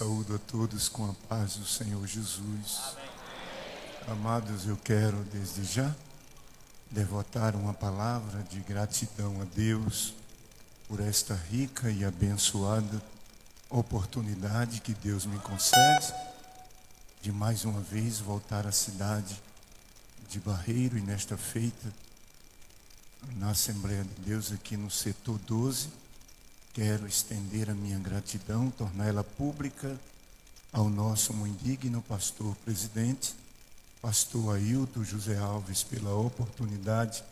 saúdo a todos com a paz do Senhor Jesus. Amém. Amados, eu quero desde já devotar uma palavra de gratidão a Deus por esta rica e abençoada oportunidade que Deus me concede de mais uma vez voltar à cidade de Barreiro e nesta feita na Assembleia de Deus aqui no setor 12. Quero estender a minha gratidão, torná-la pública ao nosso muito digno pastor presidente, pastor Ailton José Alves, pela oportunidade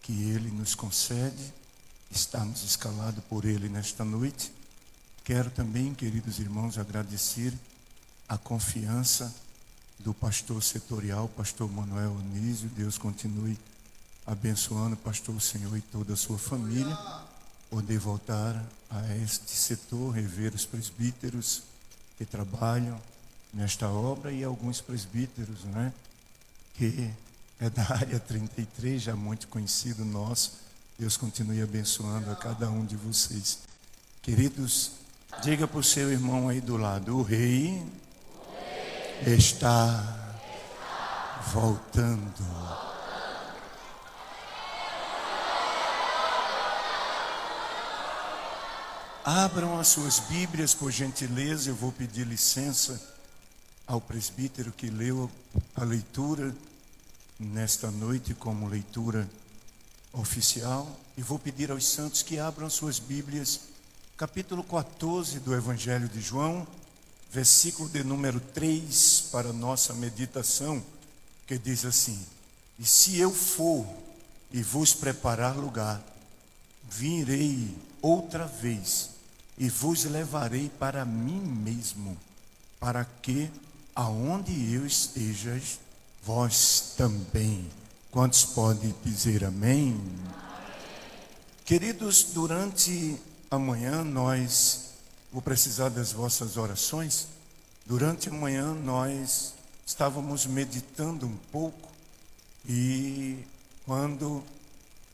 que ele nos concede. Estamos escalados por ele nesta noite. Quero também, queridos irmãos, agradecer a confiança do pastor setorial, pastor Manuel Anísio. Deus continue abençoando o pastor, o Senhor e toda a sua família. Poder voltar a este setor, rever os presbíteros que trabalham nesta obra e alguns presbíteros, né, que é da área 33, já muito conhecido nosso. Deus continue abençoando a cada um de vocês. Queridos, diga para o seu irmão aí do lado: o rei está voltando. Abram as suas Bíblias, por gentileza. Eu vou pedir licença ao presbítero que leu a leitura nesta noite como leitura oficial. E vou pedir aos santos que abram as suas Bíblias, capítulo 14 do Evangelho de João, versículo de número 3, para nossa meditação, que diz assim: e se eu for e vos preparar lugar, virei outra vez e vos levarei para mim mesmo, para que aonde eu esteja, vós também. Quantos podem dizer amém? Amém. Queridos, durante a manhã vou precisar das vossas orações. Durante a manhã nós estávamos meditando um pouco e quando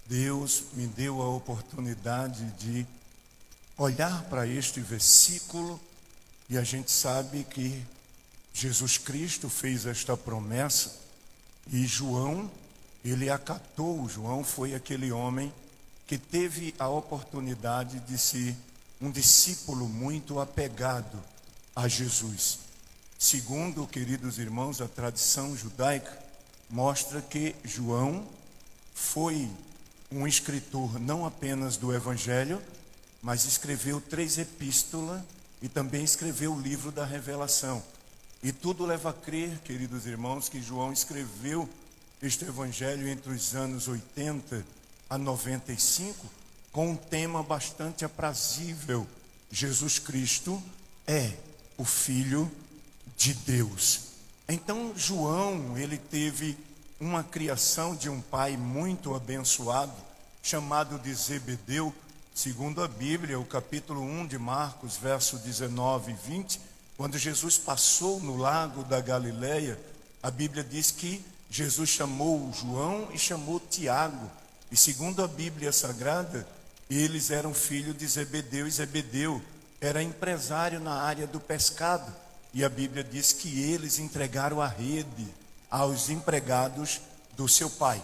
Deus me deu a oportunidade de olhar para este versículo, e a gente sabe que Jesus Cristo fez esta promessa e João, ele acatou. João foi aquele homem que teve a oportunidade de ser um discípulo muito apegado a Jesus. Segundo, queridos irmãos, a tradição judaica mostra que João foi um escritor não apenas do Evangelho, mas escreveu 3 epístolas e também escreveu o livro da Revelação. E tudo leva a crer, queridos irmãos, que João escreveu este Evangelho entre os anos 80 a 95, com um tema bastante aprazível: Jesus Cristo é o Filho de Deus. Então João, ele teve uma criação de um pai muito abençoado, chamado de Zebedeu. Segundo a Bíblia, o capítulo 1 de Marcos, verso 19 e 20, quando Jesus passou no lago da Galileia, a Bíblia diz que Jesus chamou João e chamou Tiago. E segundo a Bíblia Sagrada, eles eram filhos de Zebedeu, e Zebedeu era empresário na área do pescado. E a Bíblia diz que eles entregaram a rede aos empregados do seu pai.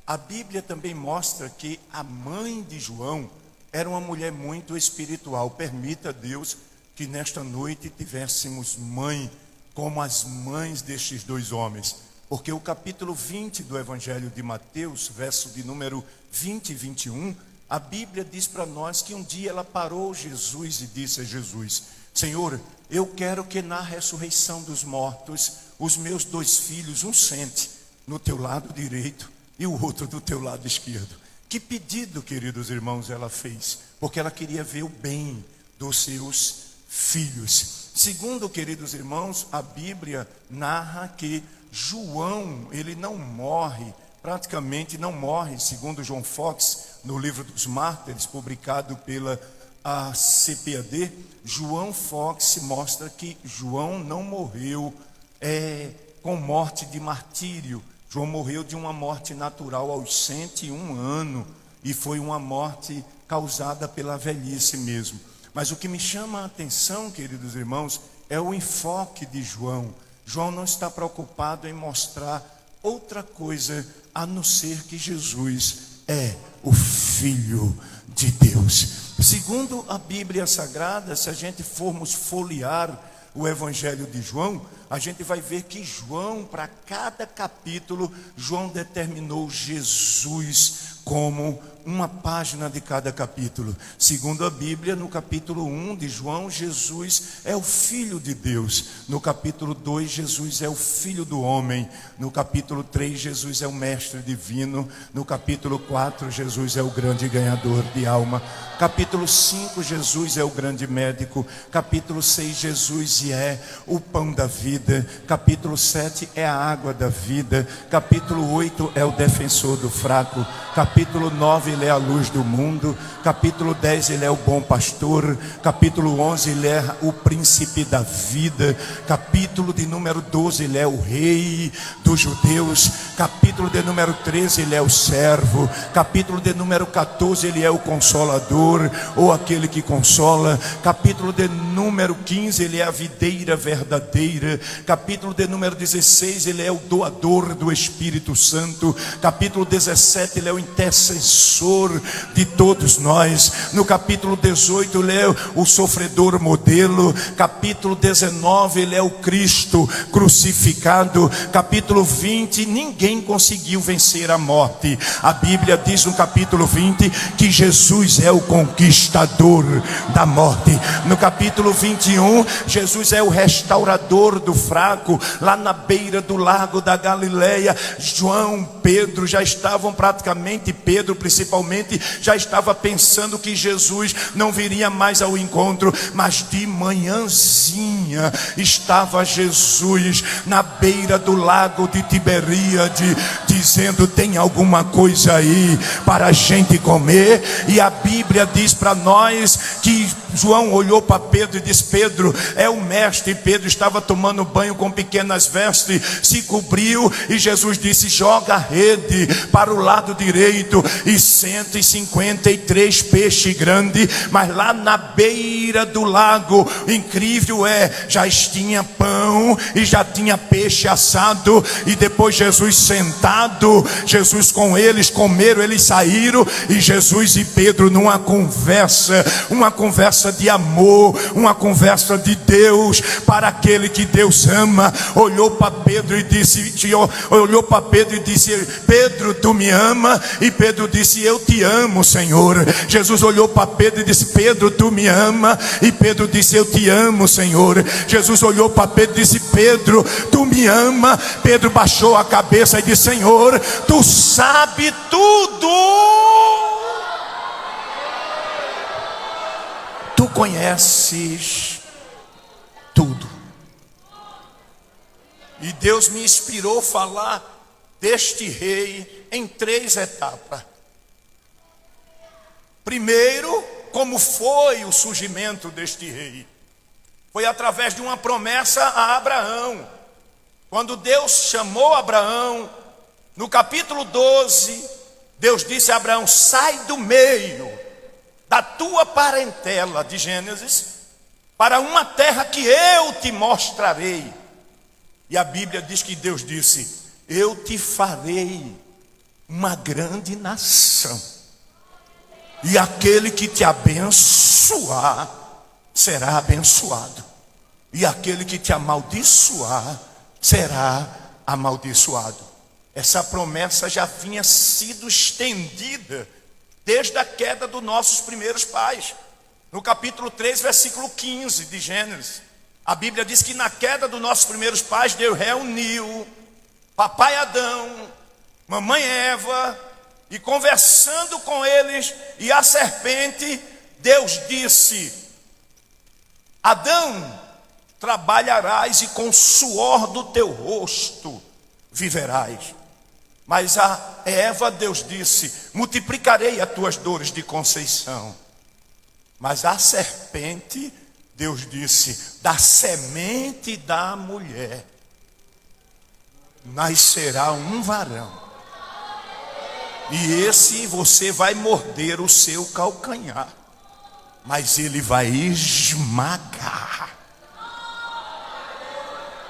A Bíblia também mostra que a mãe de João era uma mulher muito espiritual. Permita, Deus, que nesta noite tivéssemos mãe como as mães destes 2 homens. Porque o capítulo 20 do Evangelho de Mateus, verso de número 20 e 21, a Bíblia diz para nós que um dia ela parou Jesus e disse a Jesus: Senhor, eu quero que na ressurreição dos mortos, os meus 2 filhos, um sente no teu lado direito e o outro do teu lado esquerdo. Que pedido, queridos irmãos, ela fez? Porque ela queria ver o bem dos seus filhos. Segundo, queridos irmãos, a Bíblia narra que João, ele não morre, praticamente não morre, segundo John Fox, no livro dos Mártires, publicado pela CPAD. João Fox mostra que João não morreu com morte de martírio. João morreu de uma morte natural aos 101 anos, e foi uma morte causada pela velhice mesmo. Mas o que me chama a atenção, queridos irmãos, é o enfoque de João. João não está preocupado em mostrar outra coisa a não ser que Jesus é o Filho de Deus. Segundo a Bíblia Sagrada, se a gente formos folhear o Evangelho de João, a gente vai ver que João, para cada capítulo, João determinou Jesus como uma página de cada capítulo. Segundo a Bíblia, no capítulo 1 de João, Jesus é o Filho de Deus. No capítulo 2, Jesus é o Filho do homem. No capítulo 3, Jesus é o Mestre divino. No capítulo 4, Jesus é o grande ganhador de alma. Capítulo 5, Jesus é o grande médico. Capítulo 6, Jesus é o pão da vida. Capítulo 7 é a água da vida. Capítulo 8 é o defensor do fraco. Capítulo 9, ele é a luz do mundo. Capítulo 10, ele é o bom pastor. Capítulo 11, ele é o príncipe da vida. Capítulo de número 12, ele é o rei dos judeus. Capítulo de número 13, ele é o servo. Capítulo de número 14, ele é o consolador, ou aquele que consola. Capítulo de número 15, ele é a videira verdadeira. Capítulo de número 16, ele é o doador do Espírito Santo. Capítulo 17, ele é o intercessor de todos nós. No capítulo 18, ele é o sofredor modelo. Capítulo 19, ele é o Cristo crucificado. Capítulo 20, ninguém conseguiu vencer a morte. A Bíblia diz no capítulo 20 que Jesus é o conquistador da morte. No capítulo 21, Jesus é o restaurador do fraco. Lá na beira do lago da Galileia, João, Pedro já estavam praticamente, Pedro principalmente, já estava pensando que Jesus não viria mais ao encontro, mas de manhãzinha estava Jesus na beira do lago de Tiberíade, dizendo: tem alguma coisa aí para a gente comer? E a Bíblia diz para nós que João olhou para Pedro e disse: Pedro é o mestre. Pedro estava tomando banho com pequenas vestes, se cobriu, e Jesus disse: joga a rede para o lado direito, e 153 peixes grandes. Mas lá na beira do lago, incrível já tinha pão e já tinha peixe assado. E depois Jesus sentado, Jesus com eles comeram, eles saíram, e Jesus e Pedro numa conversa de amor, uma conversa de Deus para aquele que Deus ama. Olhou para Pedro e disse: Pedro, tu me ama? E Pedro disse: eu te amo, Senhor. Jesus olhou para Pedro e disse: Pedro, tu me ama? E Pedro disse: eu te amo, Senhor. Jesus olhou para Pedro e disse: Pedro, tu me ama? Pedro baixou a cabeça e disse: Senhor, tu sabe tudo. Tu conheces tudo. E Deus me inspirou a falar deste rei em 3 etapas. Primeiro, como foi o surgimento deste rei? Foi através de uma promessa a Abraão. Quando Deus chamou Abraão, no capítulo 12, Deus disse a Abraão: sai do meio da tua parentela, de Gênesis, para uma terra que eu te mostrarei. E a Bíblia diz que Deus disse: eu te farei uma grande nação, e aquele que te abençoar será abençoado, e aquele que te amaldiçoar será amaldiçoado. Essa promessa já vinha sido estendida desde a queda dos nossos primeiros pais. No capítulo 3, versículo 15 de Gênesis, a Bíblia diz que na queda dos nossos primeiros pais, Deus reuniu papai Adão, mamãe Eva, e conversando com eles e a serpente, Deus disse: Adão, trabalharás e com o suor do teu rosto viverás. Mas a Eva, Deus disse: multiplicarei as tuas dores de conceição. Mas a serpente, Deus disse: da semente da mulher nascerá um varão, e esse você vai morder o seu calcanhar, mas ele vai esmagar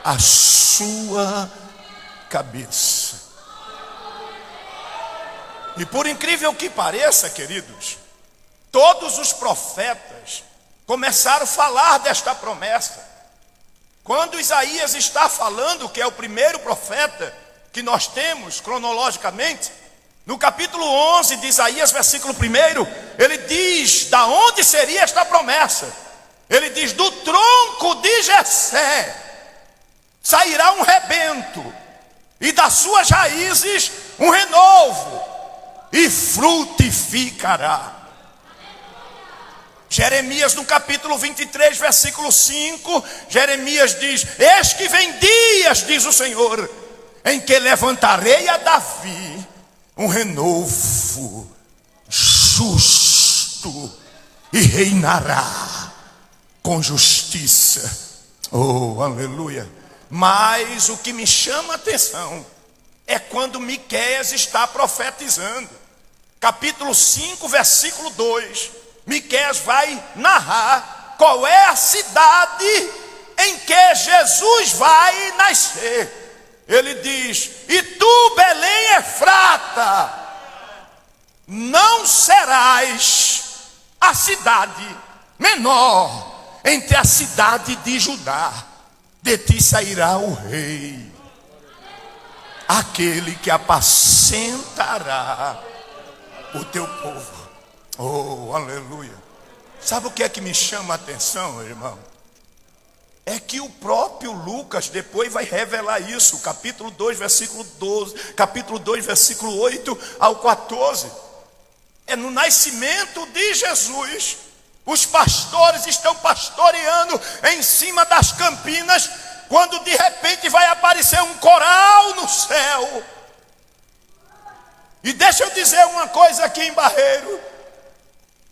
a sua cabeça. E por incrível que pareça, queridos, todos os profetas começaram a falar desta promessa. Quando Isaías está falando, que é o primeiro profeta que nós temos cronologicamente, no capítulo 11 de Isaías, versículo 1, ele diz da onde seria esta promessa. Ele diz: do tronco de Jessé sairá um rebento, e das suas raízes um renovo, e frutificará. Jeremias no capítulo 23, versículo 5, Jeremias diz: eis que vem dias, diz o Senhor, em que levantarei a Davi um renovo justo, e reinará com justiça. Oh, aleluia. Mas o que me chama a atenção é quando Miqueias está profetizando. Capítulo 5, versículo 2. Miqueias vai narrar qual é a cidade em que Jesus vai nascer. Ele diz: e tu, Belém Efrata, não serás a cidade menor entre a cidade de Judá. De ti sairá o rei, aquele que apacentará o teu povo. Oh, aleluia. Sabe o que é que me chama a atenção, irmão? É que o próprio Lucas depois vai revelar isso, capítulo 2, versículo 12, capítulo 2, versículo 8 ao 14. É no nascimento de Jesus. Os pastores estão pastoreando em cima das campinas, quando de repente vai aparecer um coral no céu. E deixa eu dizer uma coisa aqui em Barreiro,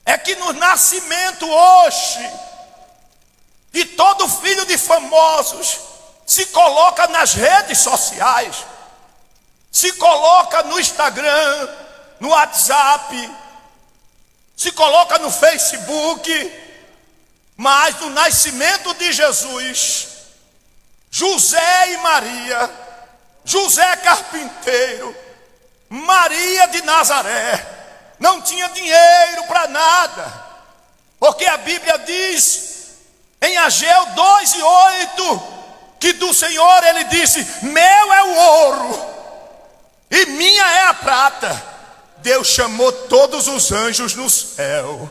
é que no nascimento hoje de todo filho de famosos, se coloca nas redes sociais, se coloca no Instagram, no WhatsApp, se coloca no Facebook. Mas no nascimento de Jesus, José e Maria, José carpinteiro, Maria de Nazaré, não tinha dinheiro para nada, porque a Bíblia diz em Ageu 2:8 que do Senhor ele disse: meu é o ouro e minha é a prata. Deus chamou todos os anjos no céu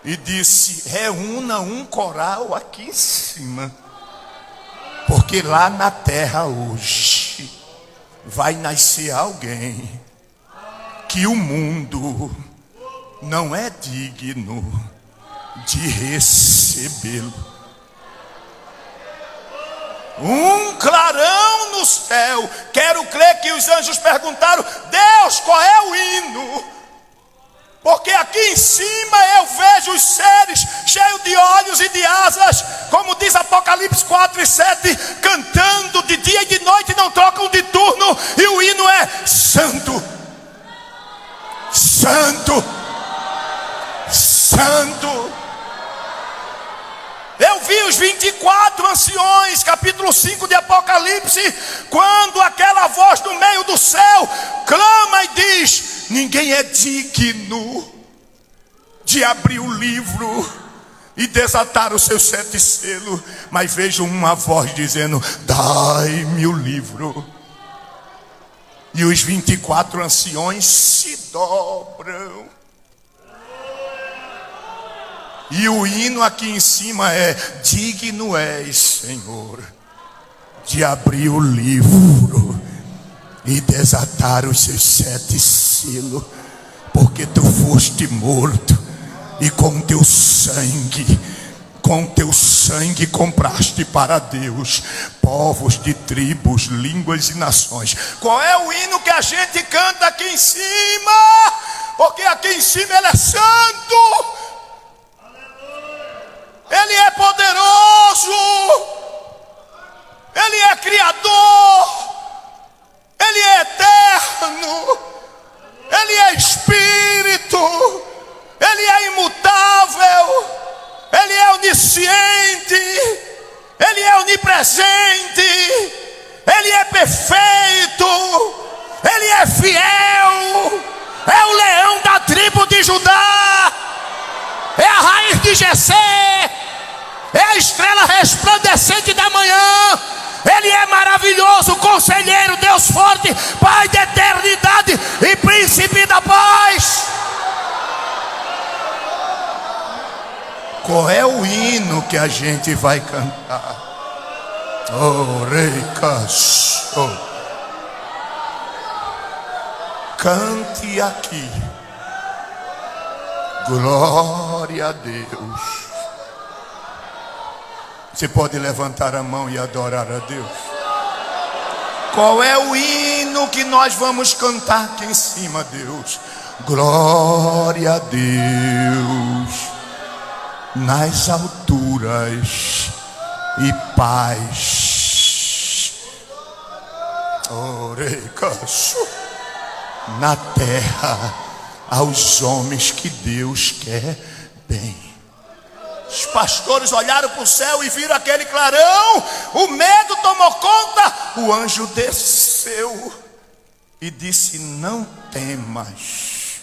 e disse: reúna um coral aqui em cima, porque lá na terra hoje vai nascer alguém que o mundo não é digno de recebê-lo. Um clarão no céu. Quero crer que os anjos perguntaram: Deus, qual é o hino? Porque aqui em cima eu vejo os seres cheios de olhos e de asas, como diz Apocalipse 4:7, cantando de dia e de noite, não trocam de turno, e o hino é: Santo, Santo, Santo. Eu vi os 24 anciões, capítulo 5 de Apocalipse, quando aquela voz do meio do céu clama e diz: ninguém é digno de abrir o livro e desatar os seus 7 selos, mas vejo uma voz dizendo: dai-me o livro. E os 24 anciões se dobram. E o hino aqui em cima é: digno és, Senhor, de abrir o livro e desatar os seus 7 selos, porque tu foste morto e com teu sangue compraste para Deus povos de tribos, línguas e nações. Qual é o hino que a gente canta aqui em cima? Porque aqui em cima ele é santo, ele é poderoso, ele é criador, ele é eterno, ele é espírito, ele é imutável, ele é onisciente, ele é onipresente, Ele é perfeito, Ele é fiel, é o leão da tribo de Judá, é a raiz de Jessé, é a estrela resplandecente da manhã. Ele é maravilhoso, conselheiro, Deus forte, Pai da eternidade e príncipe da paz. Qual é o hino que a gente vai cantar? Oh, reicas, cante aqui. Glória a Deus. Você pode levantar a mão e adorar a Deus. Qual é o hino que nós vamos cantar aqui em cima, Deus? Glória a Deus nas alturas e paz, na terra aos homens que Deus quer bem. Os pastores olharam para o céu e viram aquele clarão. O medo tomou conta. O anjo desceu e disse: não temas.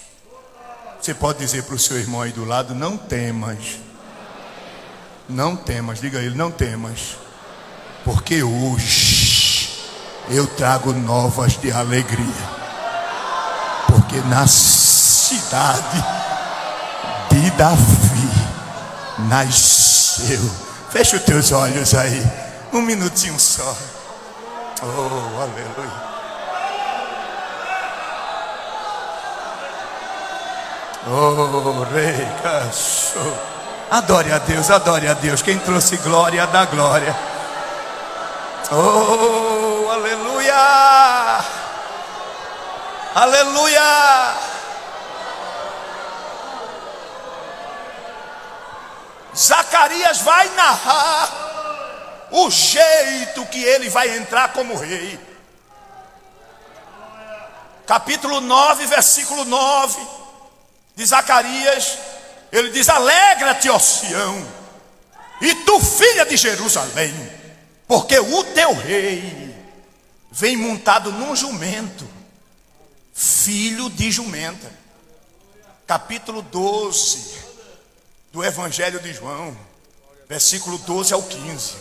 Você pode dizer para o seu irmão aí do lado: não temas. Não temas, diga a ele: não temas, porque hoje eu trago novas de alegria. Porque na cidade de Davi nasceu. Fecha os teus olhos aí, um minutinho só. Oh, aleluia. Oh, rei, cachorro. Adore a Deus, adore a Deus. Quem trouxe glória, dá glória. Oh, aleluia. Aleluia. Zacarias vai narrar o jeito que ele vai entrar como rei. Capítulo 9, versículo 9 de Zacarias. Ele diz: alegra-te, ó Sião, e tu, filha de Jerusalém, porque o teu rei vem montado num jumento, filho de jumenta. Capítulo 12 do Evangelho de João, versículo 12 ao 15.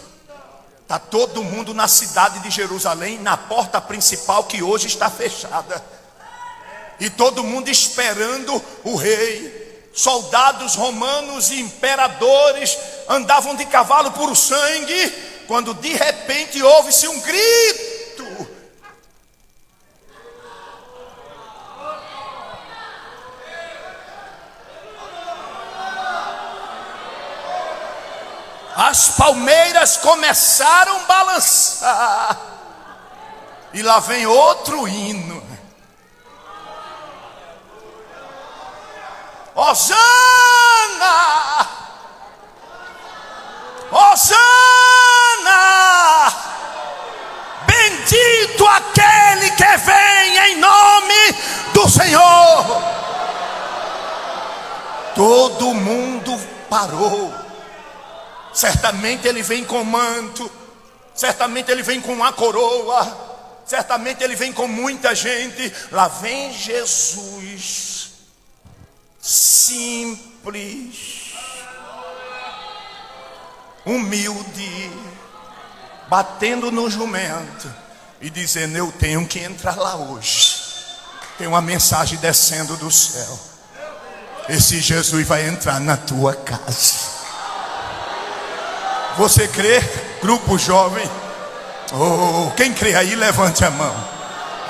Está todo mundo na cidade de Jerusalém, na porta principal que hoje está fechada, e todo mundo esperando o rei. Soldados romanos e imperadores andavam de cavalo por sangue, quando de repente ouve-se um grito. As palmeiras começaram a balançar, e lá vem outro hino. Hosana, Hosana, bendito aquele que vem em nome do Senhor. Todo mundo parou. Certamente ele vem com manto, certamente ele vem com uma coroa, certamente ele vem com muita gente. Lá vem Jesus, simples, humilde, batendo no jumento e dizendo: eu tenho que entrar lá hoje. Tem uma mensagem descendo do céu. Esse Jesus vai entrar na tua casa. Você crê? Grupo jovem. Oh, quem crê aí, levante a mão.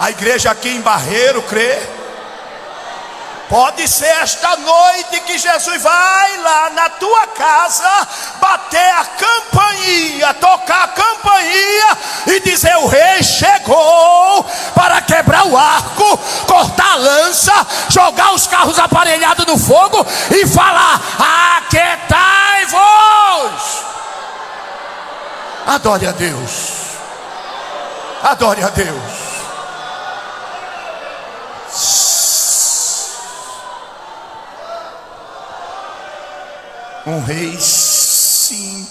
A igreja aqui em Barreiro crê. Pode ser esta noite que Jesus vai lá na tua casa, bater a campainha, tocar a campainha e dizer: o rei chegou, para quebrar o arco, cortar a lança, jogar os carros aparelhados no fogo e falar: aquietai-vos. Adore a Deus. Adore a Deus. Um rei simples,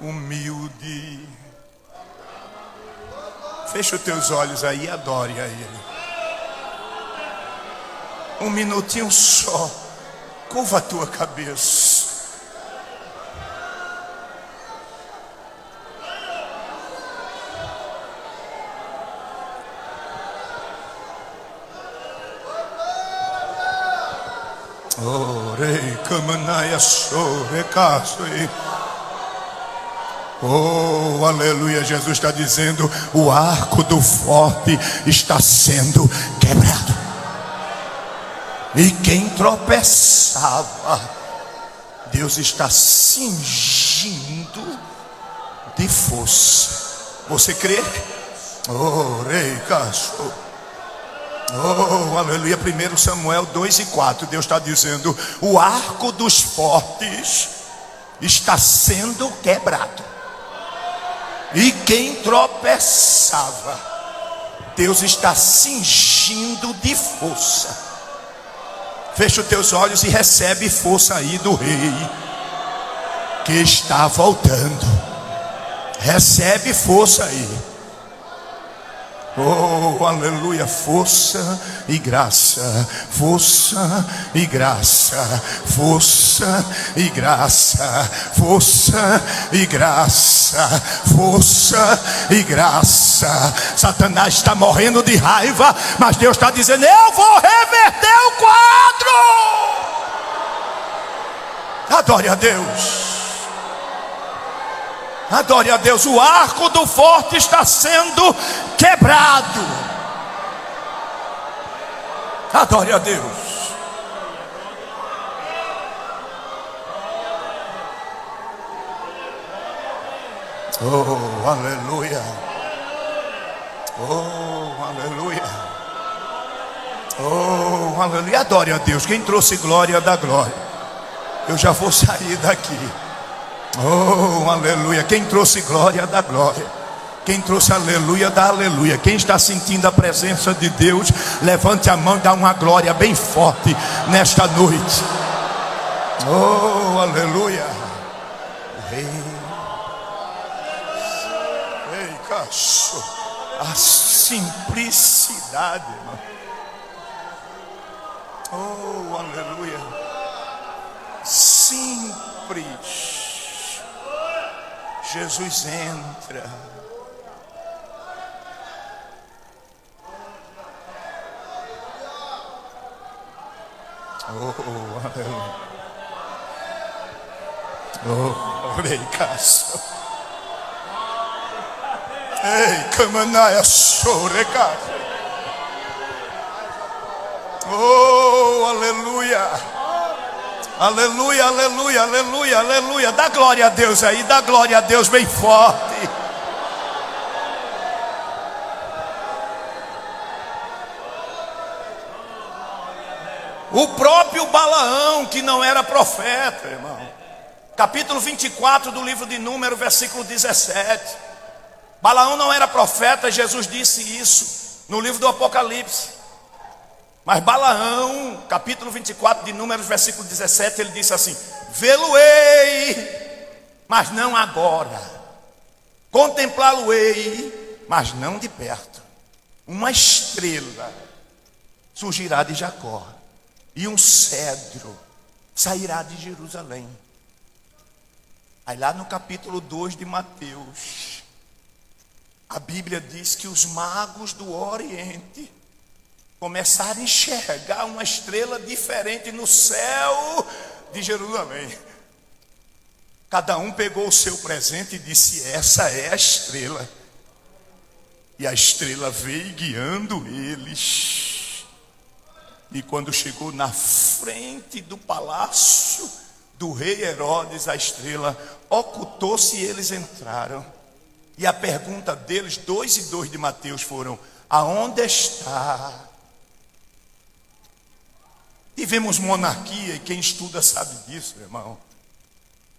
humilde. Fecha os teus olhos aí e adore a Ele. Um minutinho só. Curva a tua cabeça. Orei, camanaya, sore, caso. Oh, aleluia. Jesus está dizendo: o arco do forte está sendo quebrado. E quem tropeçava, Deus está cingindo de força. Você crê? Orei, caso. Oh, aleluia. 1 Samuel 2:4, Deus está dizendo: o arco dos fortes está sendo quebrado. E quem tropeçava, Deus está cingindo de força. Fecha os teus olhos e recebe força aí do Rei que está voltando. Recebe força aí. Oh, aleluia. Força e graça, força e graça, força e graça, força e graça, força e graça. Satanás está morrendo de raiva, mas Deus está dizendo: eu vou reverter o quadro. Adore a Deus. Adore a Deus. O arco do forte está sendo quebrado. Adore a Deus. Oh, aleluia. Oh, aleluia. Oh, aleluia. Adore a Deus. Quem trouxe glória, dá glória. Eu já vou sair daqui. Oh, aleluia. Quem trouxe glória, dá glória. Quem trouxe aleluia, dá aleluia. Quem está sentindo a presença de Deus, levante a mão e dá uma glória bem forte nesta noite. Oh, aleluia. Ei, cacho. A simplicidade, irmão. Oh, aleluia. Simples. Jesus entra. Oh, aleluia. Oh, oreicaço. Ei, camanaia, sorecaço. Oh, aleluia. Aleluia, aleluia, aleluia, aleluia. Dá glória a Deus aí, dá glória a Deus bem forte. O próprio Balaão, que não era profeta, irmão. Capítulo 24 do livro de Números, versículo 17. Balaão não era profeta, Jesus disse isso no livro do Apocalipse. Mas Balaão, capítulo 24 de Números, versículo 17, ele disse assim: vê-lo-ei, mas não agora. Contemplá-lo-ei, mas não de perto. Uma estrela surgirá de Jacó, e um cedro sairá de Jerusalém. Aí lá no capítulo 2 de Mateus, a Bíblia diz que os magos do Oriente começaram a enxergar uma estrela diferente no céu de Jerusalém. Cada um pegou o seu presente e disse: essa é a estrela. E a estrela veio guiando eles. E quando chegou na frente do palácio do rei Herodes, a estrela ocultou-se e eles entraram. E a pergunta deles, 2 e 2 de Mateus, foram: aonde está? Tivemos monarquia, e quem estuda sabe disso, irmão.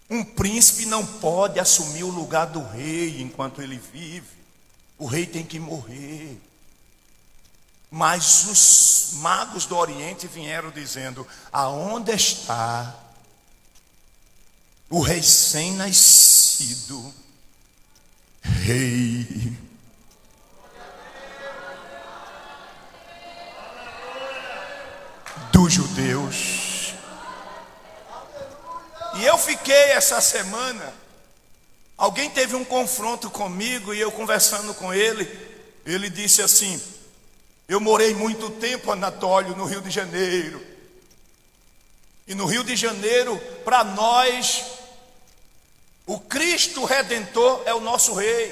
Um príncipe não pode assumir o lugar do rei enquanto ele vive. O rei tem que morrer. Mas os magos do Oriente vieram dizendo: aonde está o recém-nascido sido rei. Dos judeus. E eu fiquei essa semana, alguém teve um confronto comigo e eu conversando com ele, ele disse assim: eu morei muito tempo, Anatólio, no Rio de Janeiro. E no Rio de Janeiro, para nós, o Cristo Redentor é o nosso rei.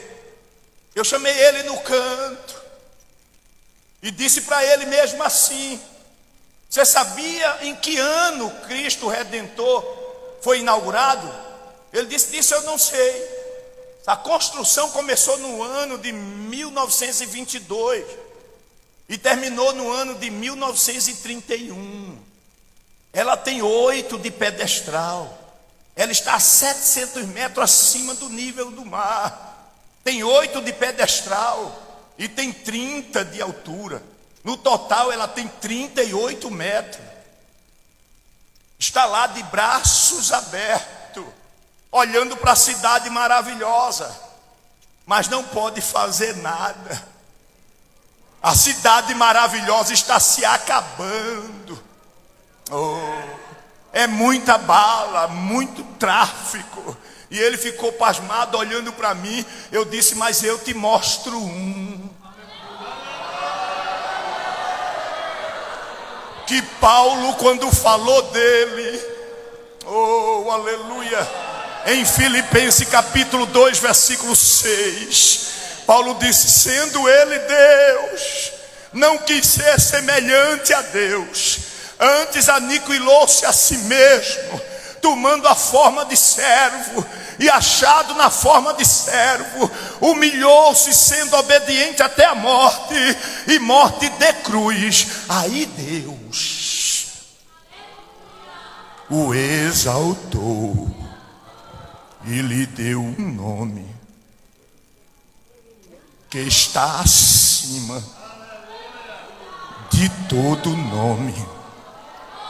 Eu chamei ele no canto e disse para ele mesmo assim: você sabia em que ano Cristo Redentor foi inaugurado? Ele disse: disso eu não sei. A construção começou no ano de 1922 e terminou no ano de 1931. Ela tem 8 de pedestral. Ela está a 700 metros acima do nível do mar. Tem 8 de pedestral e tem 30 de altura. No total ela tem 38 metros. Está lá de braços abertos, olhando para a cidade maravilhosa, mas não pode fazer nada. A cidade maravilhosa está se acabando. É muita bala, muito tráfico. E ele ficou pasmado olhando para mim. Eu disse: mas eu te mostro um. Que Paulo, quando falou dele, oh aleluia, em Filipenses capítulo 2 versículo 6, Paulo disse: sendo ele Deus, não quis ser semelhante a Deus, antes aniquilou-se a si mesmo, tomando a forma de servo, e achado na forma de servo, humilhou-se, sendo obediente até a morte, e morte de cruz. Aí Deus o exaltou e lhe deu um nome que está acima de todo nome.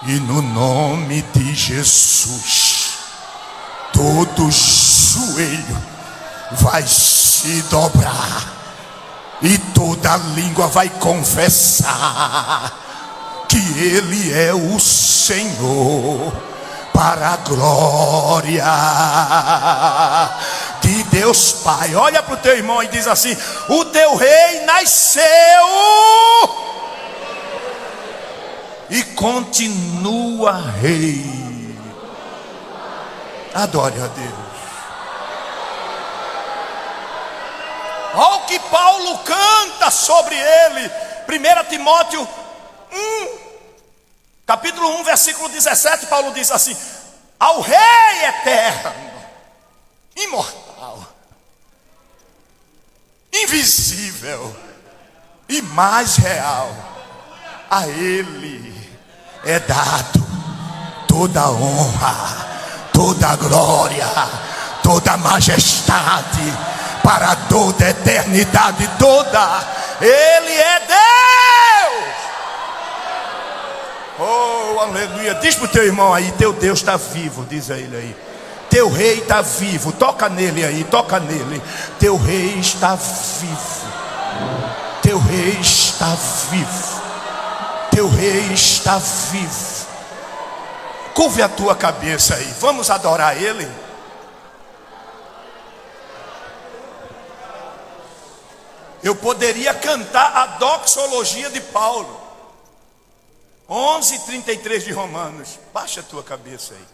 E no nome de Jesus, todo joelho vai se dobrar e toda língua vai confessar que Ele é o Senhor, para a glória de Deus Pai. Olha para o teu irmão e diz assim: o teu rei nasceu e continua rei. Adore a Deus. Olha o que Paulo canta sobre ele. 1 Timóteo 1, capítulo 1, versículo 17, Paulo diz assim: ao rei eterno, imortal, invisível e mais real, a ele é dado toda a honra, toda a glória, toda a majestade, para toda a eternidade toda. Ele é Deus. Oh, aleluia. Diz para o teu irmão aí: teu Deus está vivo. Diz a ele aí: teu rei está vivo. Toca nele aí, toca nele. Teu rei está vivo. Teu rei está vivo. Teu rei está vivo. Curve a tua cabeça aí. Vamos adorar ele. Eu poderia cantar a doxologia de Paulo, 11:33 de Romanos. Baixa a tua cabeça aí.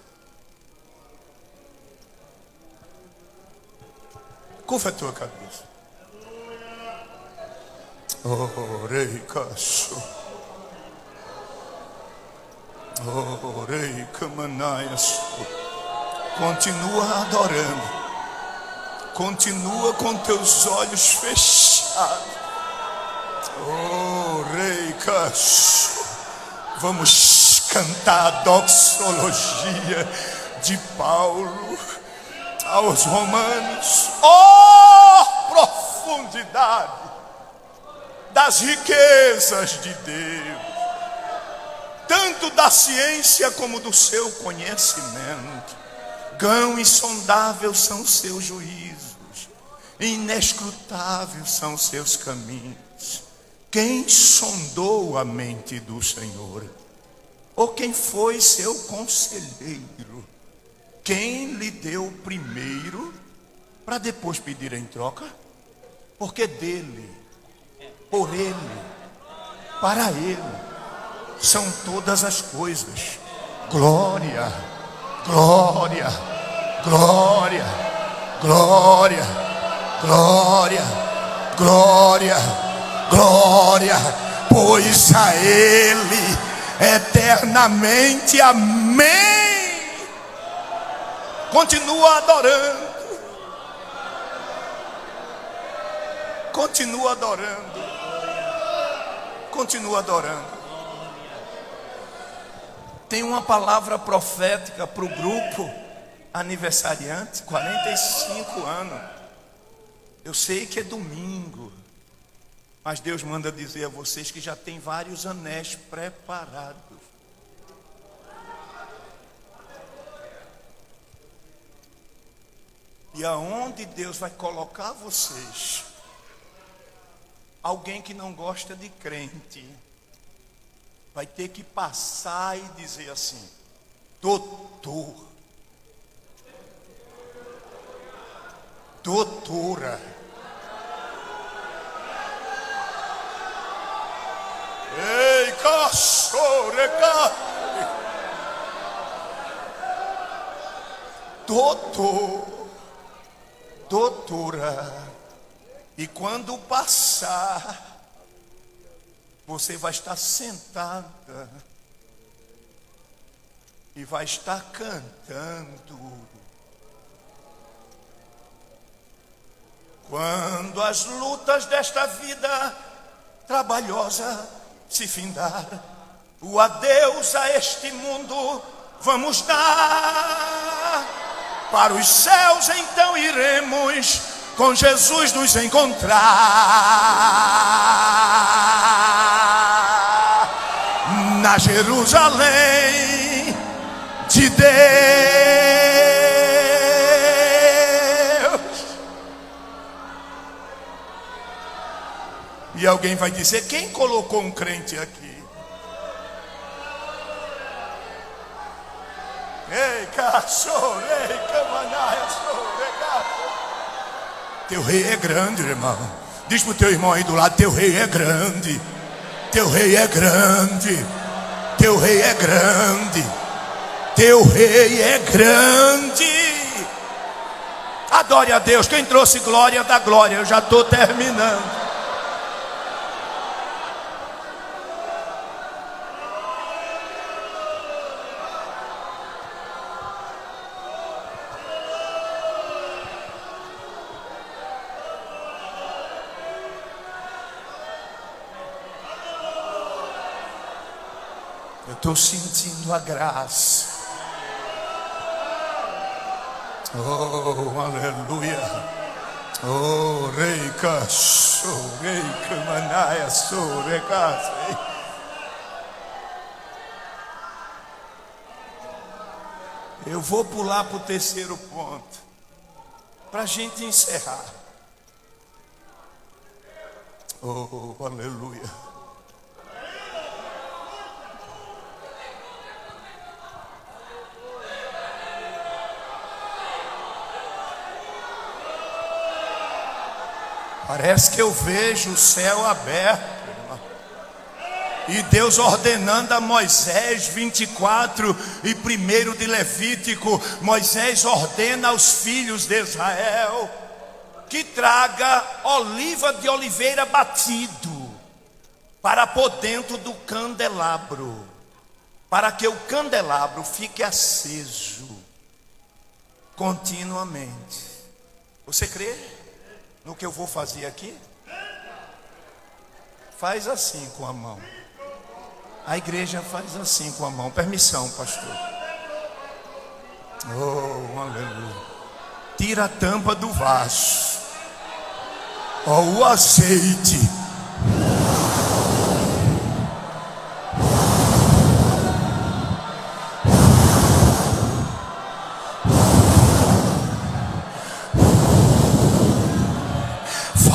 Curva a tua cabeça. Orei, caço. Orei, camanaias. Continua adorando. Continua com teus olhos fechados. Orei, caço. Vamos cantar a doxologia de Paulo aos Romanos. Oh, profundidade das riquezas de Deus, tanto da ciência como do seu conhecimento, Quão insondáveis são os seus juízos, inescrutáveis são os seus caminhos. Quem sondou a mente do Senhor? Ou quem foi seu conselheiro? Quem lhe deu primeiro para depois pedir em troca? Porque dele, por ele, para ele são todas as coisas. Glória, glória, glória, glória, glória, glória, glória, pois a ele eternamente, amém. Continua adorando, continua adorando, continua adorando. Tem uma palavra profética para o grupo aniversariante, 45 anos. Eu sei que é domingo, mas Deus manda dizer a vocês que já tem vários anéis preparados. E aonde Deus vai colocar vocês, alguém que não gosta de crente vai ter que passar e dizer assim: doutor, doutora, ei, cachorro, doutor, doutora. E quando passar, você vai estar sentada e vai estar cantando. Quando as lutas desta vida trabalhosa se findar, o adeus a este mundo vamos dar. Para os céus então iremos com Jesus nos encontrar, na Jerusalém de Deus. E alguém vai dizer: quem colocou um crente aqui? Ei, cachorro, ei, camanaia, teu rei é grande, irmão. Diz pro teu irmão aí do lado: teu rei é grande. Teu rei é grande. Teu rei é grande. Teu rei é grande. Adore a Deus. Quem trouxe glória dá glória. Eu já estou terminando. Estou sentindo a graça. Oh, aleluia. Oh, rei cachorro, rei camanaia, sou, rei cachorro. Eu vou pular para o terceiro ponto, para a gente encerrar. Oh, aleluia. Parece que eu vejo o céu aberto, irmão. E Deus ordenando a Moisés, 24 e 1 de Levítico. Moisés ordena aos filhos de Israel que traga oliva de oliveira batido para pôr dentro do candelabro, para que o candelabro fique aceso continuamente. Você crê no que eu vou fazer aqui? Faz assim com a mão. A igreja faz assim com a mão. Permissão, pastor. Oh, aleluia. Tira a tampa do vaso. Oh, o azeite.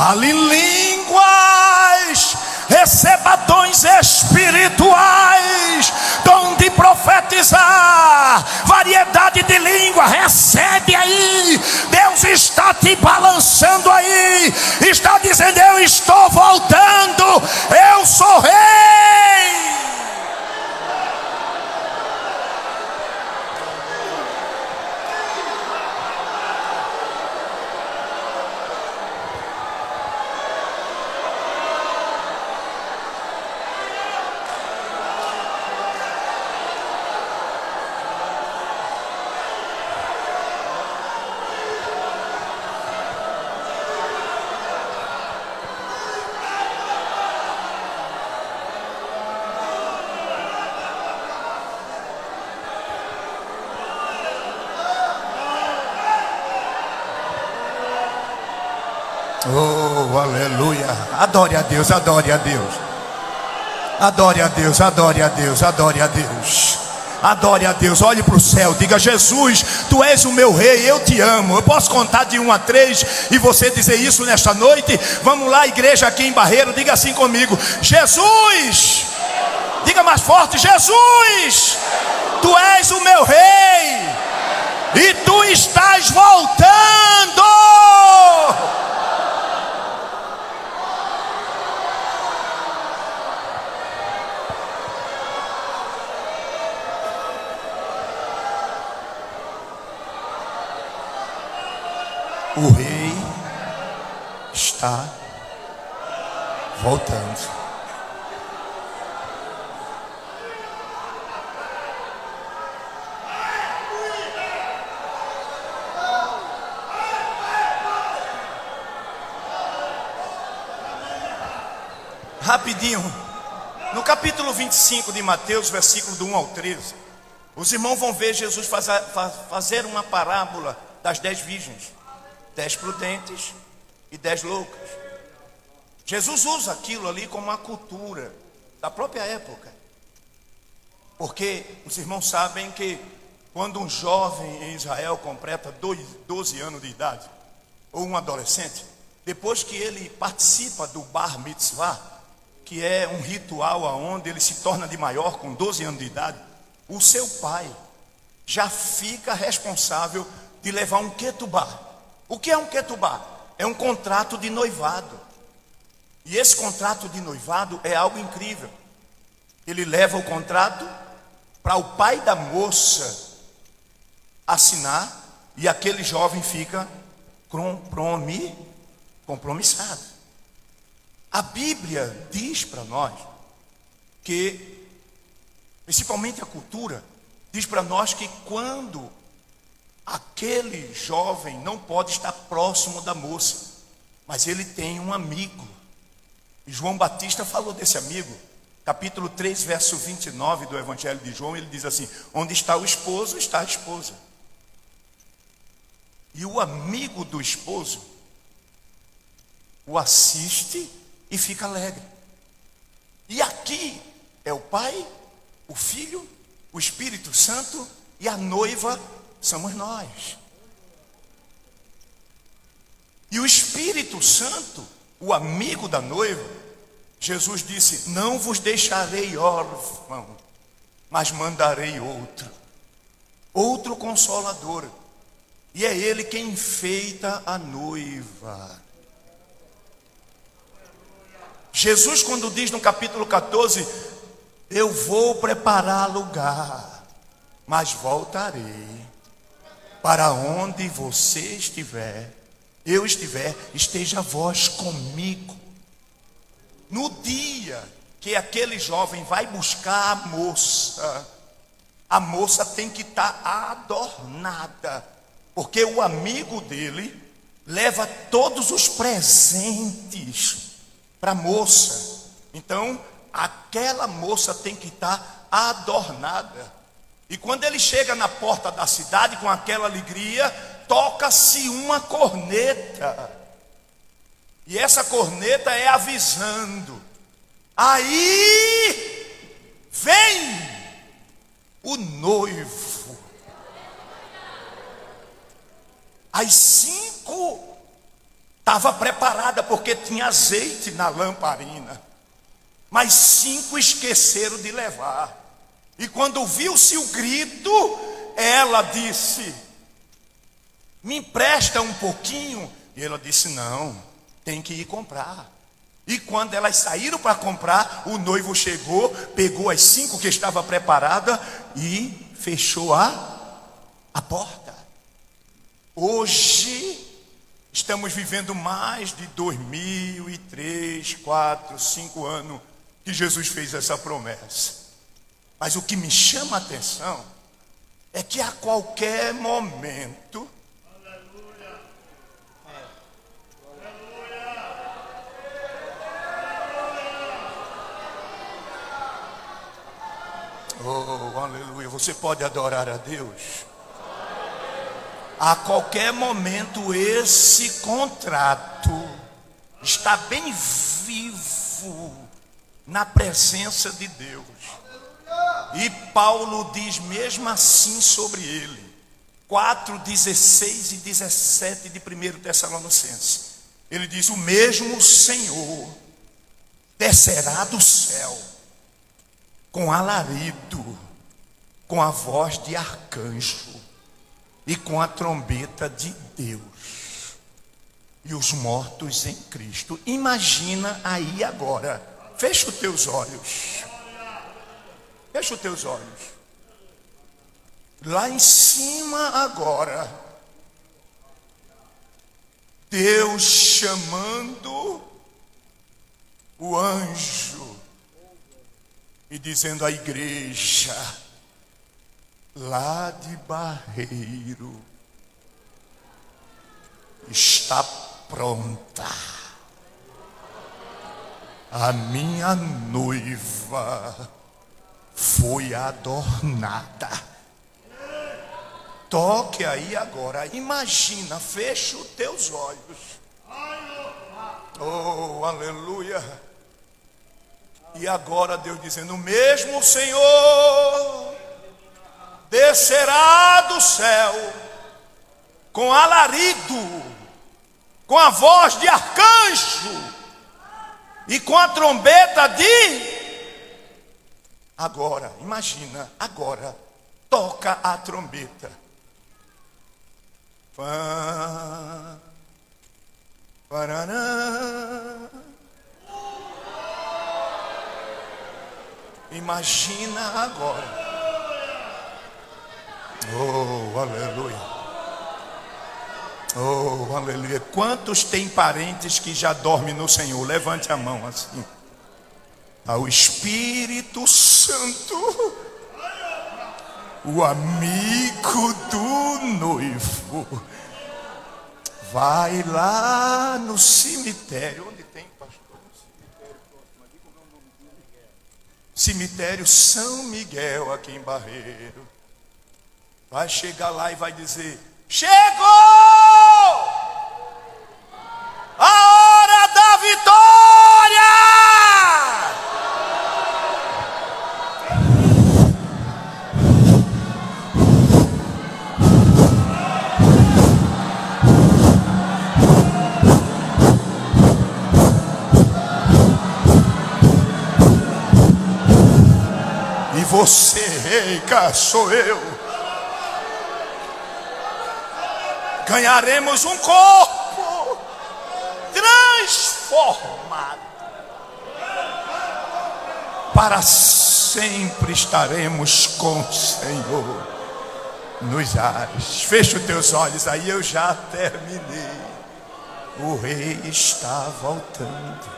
fale em línguas, receba dons espirituais, dom de profetizar, variedade de língua, recebe aí. Deus está te balançando aí, está dizendo: eu estou voltando, eu sou rei. Oh, aleluia. Adore a Deus, adore a Deus. Adore a Deus, adore a Deus, adore a Deus. Adore a Deus, olhe para o céu, diga: Jesus, tu és o meu rei, eu te amo. Eu posso contar de 1 a 3 e você dizer isso nesta noite? Vamos lá, igreja aqui em Barreiro, diga assim comigo: Jesus. Diga mais forte: Jesus, tu és o meu rei e tu estás voltando. O rei está voltando. Rapidinho, no capítulo 25 de Mateus, versículo do 1 ao 13, os irmãos vão ver Jesus fazer uma parábola das 10 virgens, 10 prudentes e 10 loucas. Jesus usa aquilo ali como uma cultura da própria época, porque os irmãos sabem que quando um jovem em Israel completa 12 anos de idade, ou um adolescente, depois que ele participa do Bar Mitzvah, que é um ritual onde ele se torna de maior com 12 anos de idade, o seu pai já fica responsável de levar um ketubá. O que é um ketubá? É um contrato de noivado. E esse contrato de noivado é algo incrível. Ele leva o contrato para o pai da moça assinar, e aquele jovem fica compromissado. A Bíblia diz para nós que, principalmente a cultura, diz para nós que quando aquele jovem não pode estar próximo da moça, mas ele tem um amigo. E João Batista falou desse amigo, capítulo 3, verso 29 do Evangelho de João. Ele diz assim: onde está o esposo, está a esposa. E o amigo do esposo o assiste e fica alegre. E aqui é o Pai, o Filho, o Espírito Santo, e a noiva somos nós. E o Espírito Santo, o amigo da noiva, Jesus disse: não vos deixarei órfão, mas mandarei outro consolador, e é ele quem enfeita a noiva. Jesus, quando diz no capítulo 14: eu vou preparar lugar, mas voltarei. Para onde você estiver, eu estiver, esteja vós comigo. No dia que aquele jovem vai buscar a moça tem que estar adornada, porque o amigo dele leva todos os presentes para a moça. Então aquela moça tem que estar adornada. E quando ele chega na porta da cidade com aquela alegria, toca-se uma corneta. E essa corneta é avisando: aí vem o noivo. Às 5 da estava preparada porque tinha azeite na lamparina. Mas 5 esqueceram de levar. E quando viu-se o grito, ela disse: me empresta um pouquinho. E ela disse: não, tem que ir comprar. E quando elas saíram para comprar, o noivo chegou, pegou as 5 que estava preparada e fechou a porta. Hoje estamos vivendo mais de 2003, 4, 5 anos que Jesus fez essa promessa. Mas o que me chama a atenção é que a qualquer momento oh, aleluia, você pode adorar a Deus. A qualquer momento esse contrato está bem vivo na presença de Deus. E Paulo diz mesmo assim sobre ele, 4, 16 e 17 de 1 Tessalonicenses. Ele diz: o mesmo Senhor descerá do céu com alarido, com a voz de arcanjo e com a trombeta de Deus, e os mortos em Cristo. Imagina aí agora, fecha os teus olhos, fecha os teus olhos, lá em cima agora, Deus chamando o anjo e dizendo à igreja lá de Barreiro: está pronta a minha noiva, foi adornada. Toque aí agora, imagina, fecha os teus olhos. Oh, aleluia. E agora Deus dizendo: o mesmo Senhor descerá do céu com alarido, com a voz de arcanjo e com a trombeta de... Agora, imagina, agora, toca a trombeta. Pá, parará. Imagina agora. Oh, aleluia. Oh, aleluia. Quantos têm parentes que já dormem no Senhor? Levante a mão assim. Ao Espírito Santo, o amigo do noivo, vai lá no cemitério. Onde tem, pastor? Cemitério São Miguel, aqui em Barreiro. Vai chegar lá e vai dizer: chegou a hora da vitória! E você, rica, sou eu. Ganharemos um corpo transformado. Para sempre estaremos com o Senhor nos ares. Fecha os teus olhos, aí eu já terminei. O rei está voltando.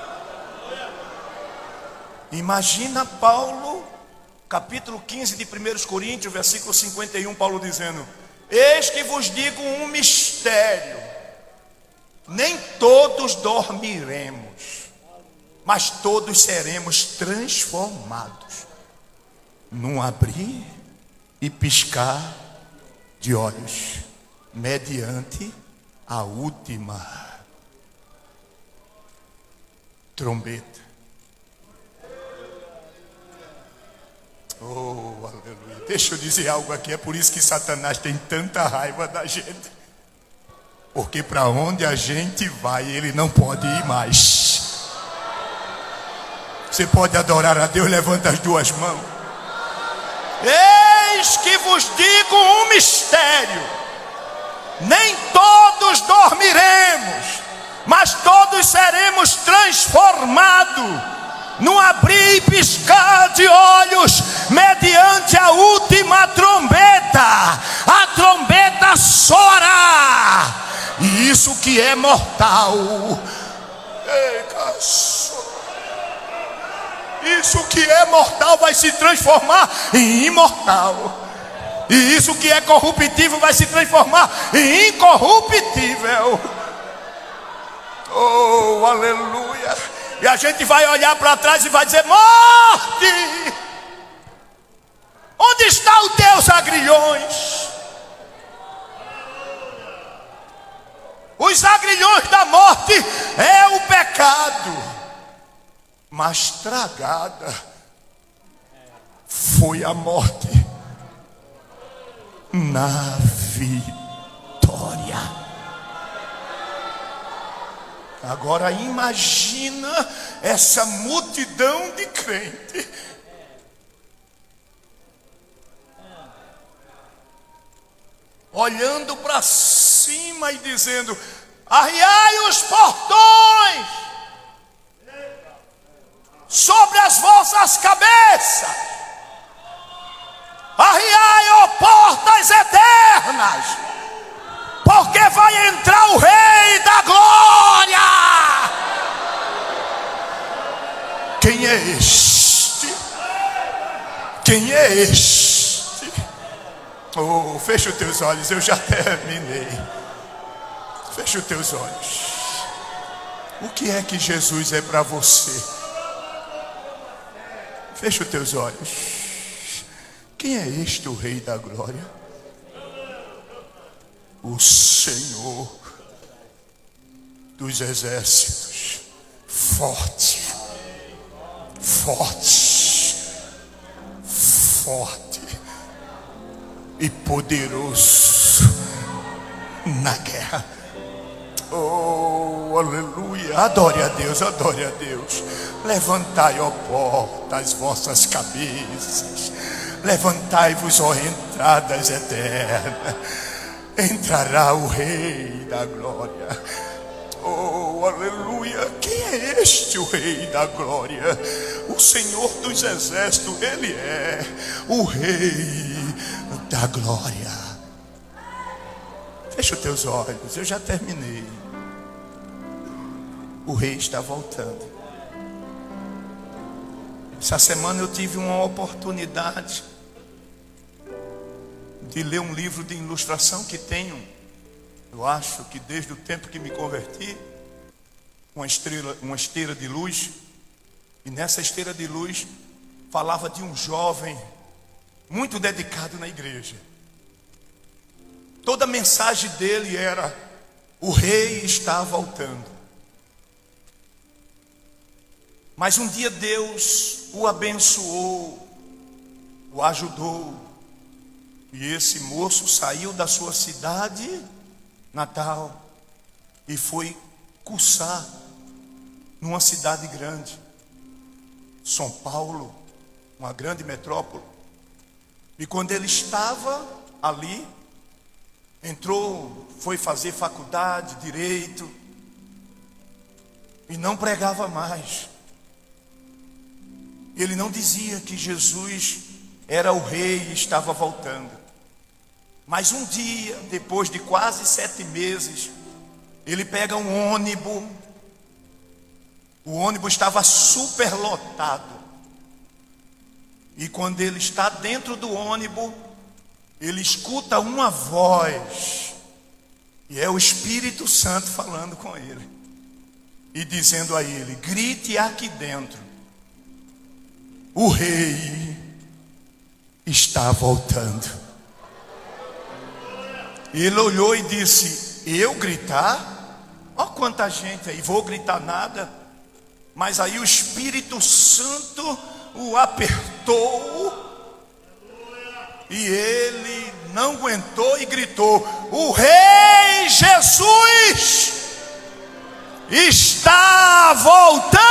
Imagina Paulo, capítulo 15 de 1 Coríntios, versículo 51, Paulo dizendo: eis que vos digo um mistério, nem todos dormiremos, mas todos seremos transformados, num abrir e piscar de olhos, mediante a última trombeta. Oh, aleluia. Deixa eu dizer algo aqui, é por isso que Satanás tem tanta raiva da gente. Porque para onde a gente vai, ele não pode ir mais. Você pode adorar a Deus, levanta as duas mãos. Eis que vos digo um mistério: nem todos dormiremos, mas todos seremos transformados num abrir e piscar de olhos, mediante a última trombeta. A trombeta soará, e isso que é mortal, isso que é mortal vai se transformar em imortal, e isso que é corruptível vai se transformar em incorruptível. Oh, aleluia! E a gente vai olhar para trás e vai dizer: morte, onde estão os teus agrilhões? Os agrilhões da morte é o pecado, mas tragada foi a morte na vitória. Agora imagina essa multidão de crente olhando para cima e dizendo: arriai os portões sobre as vossas cabeças, arriai, ó portas eternas, porque vai entrar o Rei da Glória. Quem é este? Quem é este? Oh, fecha os teus olhos, eu já terminei. Fecha os teus olhos. O que é que Jesus é para você? Fecha os teus olhos. Quem é este, o Rei da Glória? O Senhor dos exércitos, forte, forte, forte e poderoso na guerra. Oh, aleluia! Adore a Deus, adore a Deus. Levantai, ó portas, as vossas cabeças. Levantai-vos, ó entradas eternas. Entrará o Rei da Glória. Oh, aleluia! Quem é este, o Rei da Glória? O Senhor dos exércitos, Ele é o Rei da Glória. Fecha os teus olhos, eu já terminei. O Rei está voltando. Essa semana eu tive uma oportunidade de ler um livro de ilustração que tenho, eu acho que desde o tempo que me converti, uma esteira de luz. E nessa esteira de luz falava de um jovem muito dedicado na igreja. Toda a mensagem dele era: o rei está voltando. Mas um dia Deus o abençoou, o ajudou, e esse moço saiu da sua cidade natal e foi cursar numa cidade grande, São Paulo, uma grande metrópole. E quando ele estava ali, entrou, foi fazer faculdade, direito, e não pregava mais. Ele não dizia que Jesus era o rei e estava voltando. Mas um dia, depois de quase 7 meses, ele pega um ônibus. O ônibus estava superlotado. E quando ele está dentro do ônibus, ele escuta uma voz. E é o Espírito Santo falando com ele. E dizendo a ele: grite aqui dentro, o rei está voltando. Ele olhou e disse: eu gritar? Ó, quanta gente aí, vou gritar nada. Mas aí o Espírito Santo o apertou e ele não aguentou e gritou: o Rei Jesus Jesus está voltando.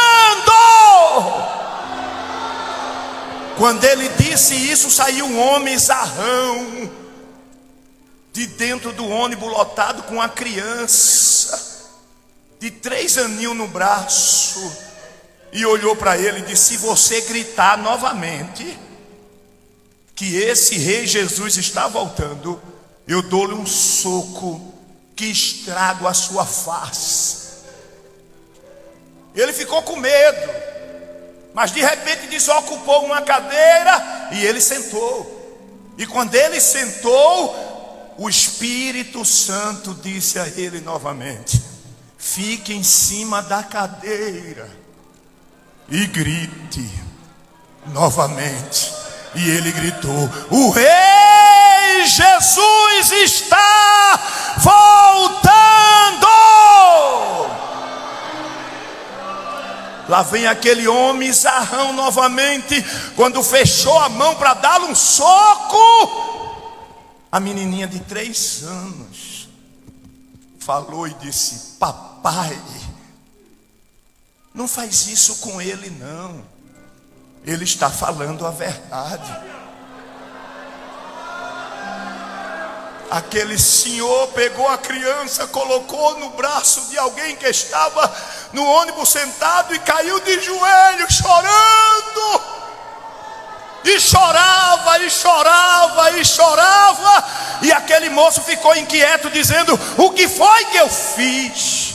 Quando ele disse isso, saiu um homem zarrão de dentro do ônibus lotado com uma criança de 3 aninhos no braço, e olhou para ele e disse: se você gritar novamente que esse rei Jesus está voltando, eu dou-lhe um soco que estrago a sua face. Ele ficou com medo, mas de repente desocupou uma cadeira e ele sentou. E quando ele sentou, o Espírito Santo disse a ele novamente: fique em cima da cadeira e grite novamente. E ele gritou: o Rei Jesus está voltando. Lá vem aquele homem zarrão novamente. Quando fechou a mão para dar um soco, a menininha de 3 anos falou e disse: papai, não faz isso com ele não, ele está falando a verdade. Aquele senhor pegou a criança, colocou no braço de alguém que estava no ônibus sentado e caiu de joelhos chorando. E chorava, e chorava, e chorava. E aquele moço ficou inquieto, dizendo: o que foi que eu fiz?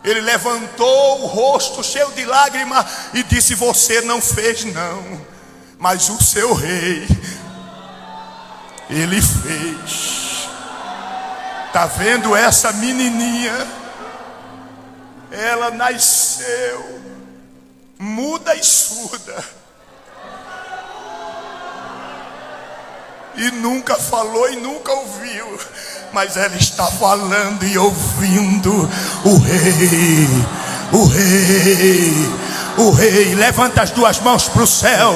Ele levantou o rosto cheio de lágrimas e disse: você não fez não, mas o seu rei, ele fez. Está vendo essa menininha? Ela nasceu muda e surda, e nunca falou e nunca ouviu, mas ela está falando e ouvindo o rei, o rei, o rei. Levanta as 2 mãos para o céu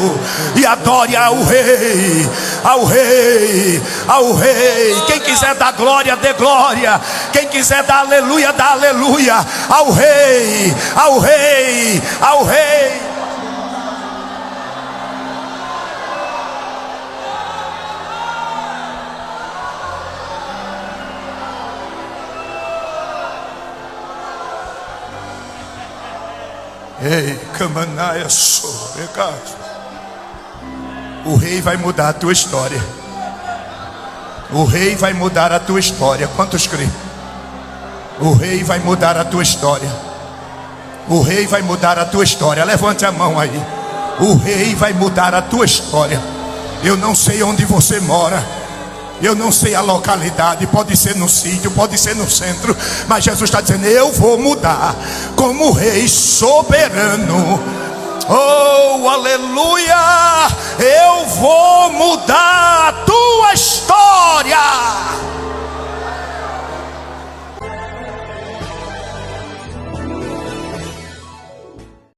e adore ao rei, ao rei, ao rei. Quem quiser dar glória, dê glória. Quem quiser dar aleluia, dá aleluia ao rei, ao rei, ao rei. Ei, Camanaia, o rei vai mudar a tua história. O rei vai mudar a tua história. Quantos creem? O rei vai mudar a tua história. O rei vai mudar a tua história. Levante a mão aí. O rei vai mudar a tua história. Eu não sei onde você mora, eu não sei a localidade, pode ser no sítio, pode ser no centro, mas Jesus está dizendo: eu vou mudar como rei soberano. Oh, aleluia! Eu vou mudar a tua história.